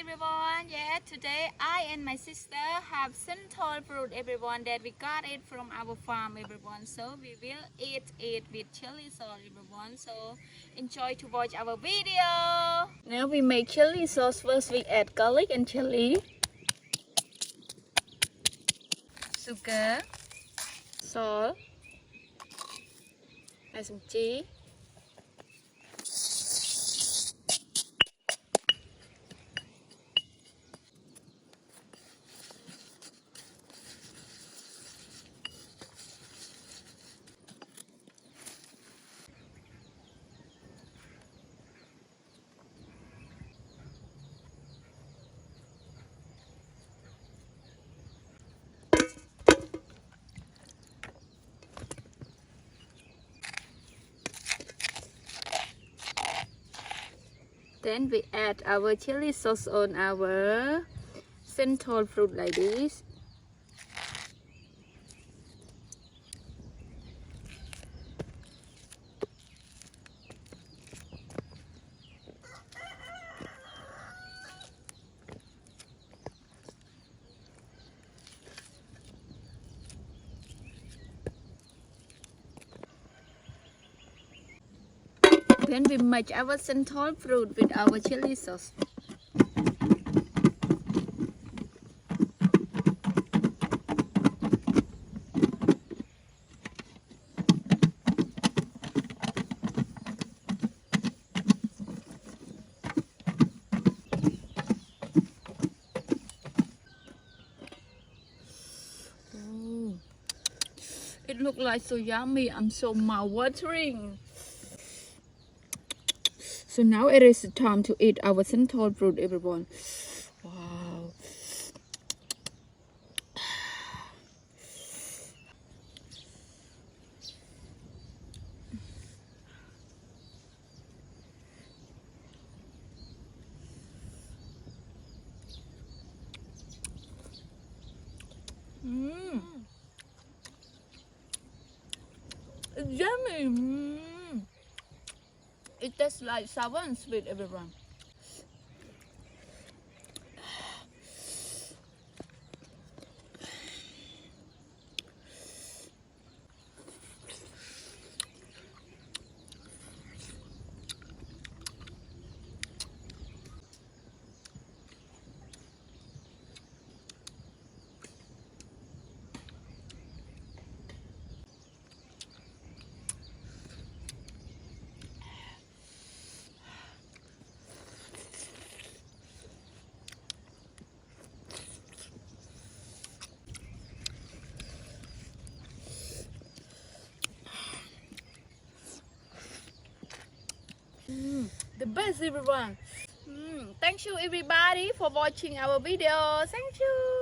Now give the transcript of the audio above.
everyone. Yeah, today I and my sister have Santol fruit everyone that we got it from our farm everyone. So we will eat it with chili sauce everyone. So enjoy to watch our video. Now we make chili sauce. First we add garlic and chili, sugar, salt, and some cheese. Then we add our chili sauce on our Santol fruit like this. Then we match our Santol fruit with our chili sauce. Oh, it looks like so yummy. I'm so mouth-watering. So now it is time to eat our Santol fruit, everyone. Wow. It's yummy. It tastes like sour and sweet, everyone. The best, everyone. Thank you everybody for watching our video. Thank you.